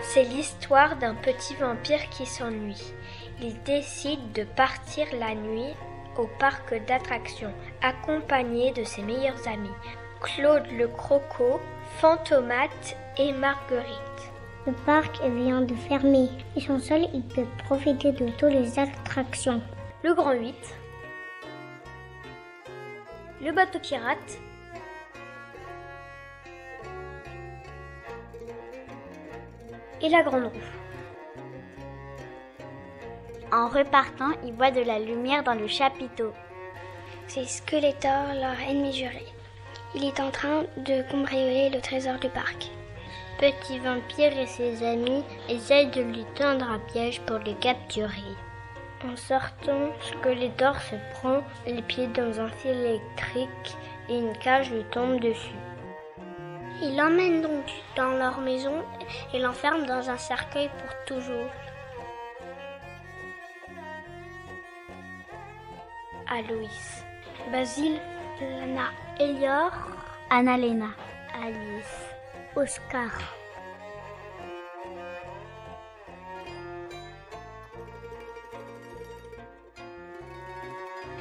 C'est l'histoire d'un petit vampire qui s'ennuie. Il décide de partir la nuit au parc d'attractions, accompagné de ses meilleurs amis, Claude le Croco, Fantomate et Marguerite. Le parc vient de fermer. Ils sont seuls, ils peuvent profiter de toutes les attractions. Le Grand 8, le bateau pirate, et la grande roue. En repartant, ils voient de la lumière dans le chapiteau. C'est Skeletor, leur ennemi juré. Il est en train de cambrioler le trésor du parc. Petit Vampire et ses amis essayent de lui tendre un piège pour le capturer. En sortant, Skeletor se prend les pieds dans un fil électrique et une cage lui tombe dessus. Il l'emmène donc dans leur maison et l'enferme dans un cercueil pour toujours. Aloïs, Basile, Lana, Elior, Annalena, Alice, Oscar.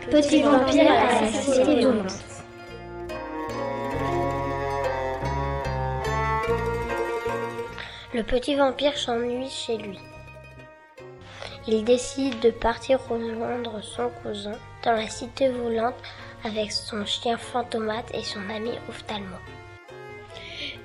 Petit vampire à la cité de Nantes. Le petit vampire s'ennuie chez lui. Il décide de partir rejoindre son cousin dans la cité volante avec son chien Fantomate et son ami Ophtalmo.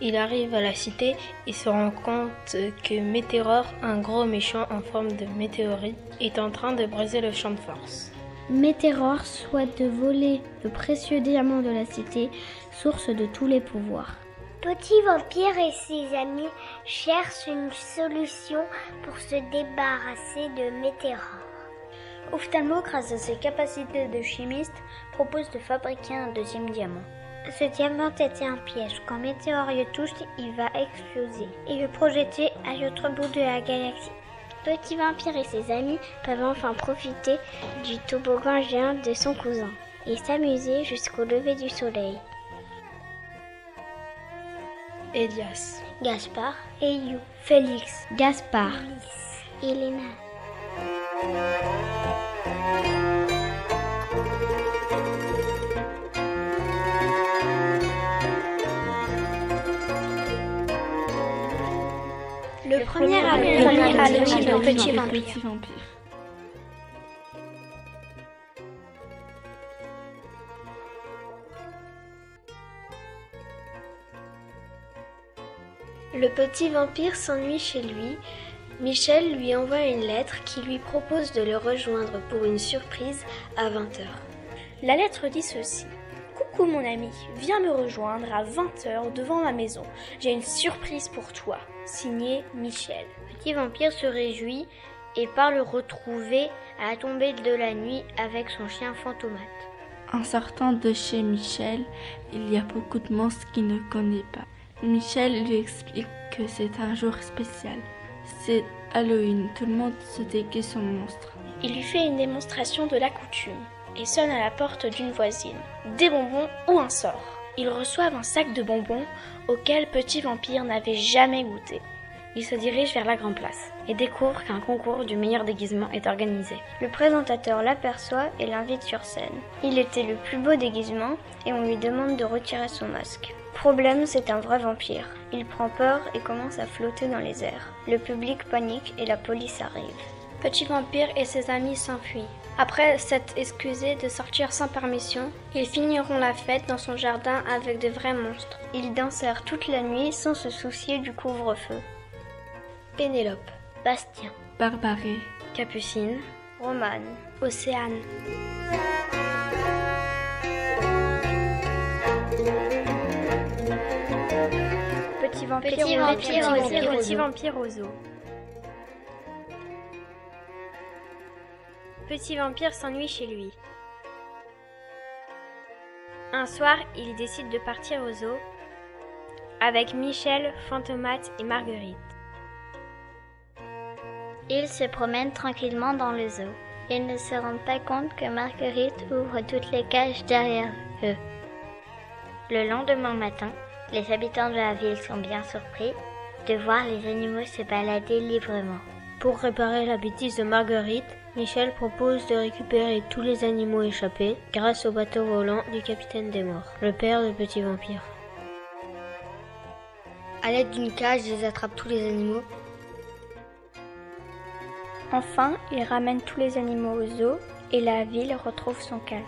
Il arrive à la cité et se rend compte que Météor, un gros méchant en forme de météorite, est en train de briser le champ de force. Météor souhaite de voler le précieux diamant de la cité, source de tous les pouvoirs. Petit vampire et ses amis cherchent une solution pour se débarrasser de Météor. Ophtalmo, grâce à ses capacités de chimiste, propose de fabriquer un deuxième diamant. Ce diamant était un piège. Quand Météor y touche, il va exploser et le projeter à l'autre bout de la galaxie. Petit vampire et ses amis peuvent enfin profiter du toboggan géant de son cousin et s'amuser jusqu'au lever du soleil. Elias, Gaspard, Eyu, Félix, Gaspard, Elena. Le premier Halloween d'un petit vampire. Le petit vampire s'ennuie chez lui. Michel lui envoie une lettre qui lui propose de le rejoindre pour une surprise à 20h. La lettre dit ceci. Coucou mon ami, viens me rejoindre à 20h devant ma maison. J'ai une surprise pour toi. Signé Michel. Petit vampire se réjouit et part le retrouver à la tombée de la nuit avec son chien Fantomate. En sortant de chez Michel, il y a beaucoup de monstres qu'il ne connaît pas. Michel lui explique que c'est un jour spécial. C'est Halloween, tout le monde se déguise en monstre. Il lui fait une démonstration de la coutume et sonne à la porte d'une voisine. Des bonbons ou un sort. Ils reçoivent un sac de bonbons auquel Petit Vampire n'avait jamais goûté. Il se dirige vers la grande place et découvre qu'un concours du meilleur déguisement est organisé. Le présentateur l'aperçoit et l'invite sur scène. Il était le plus beau déguisement et on lui demande de retirer son masque. Problème, c'est un vrai vampire. Il prend peur et commence à flotter dans les airs. Le public panique et la police arrive. Petit vampire et ses amis s'enfuient. Après s'être excusés de sortir sans permission, ils finiront la fête dans son jardin avec de vrais monstres. Ils dansèrent toute la nuit sans se soucier du couvre-feu. Pénélope, Bastien, Barbaré, Capucine, Romane, Océane. Petit vampire au zoo. Petit vampire s'ennuie chez lui. Un soir, il décide de partir au zoo avec Michel, Fantomate et Marguerite. Ils se promènent tranquillement dans le zoo. Ils ne se rendent pas compte que Marguerite ouvre toutes les cages derrière eux. Le lendemain matin, les habitants de la ville sont bien surpris de voir les animaux se balader librement. Pour réparer la bêtise de Marguerite, Michel propose de récupérer tous les animaux échappés grâce au bateau volant du capitaine des morts, le père de Petit Vampire. À l'aide d'une cage, ils attrapent tous les animaux. Enfin, ils ramènent tous les animaux au zoo et la ville retrouve son calme.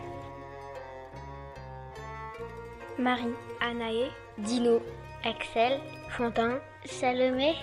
Marie, Anaé, Dino, Axel, Fontaine, Salomé.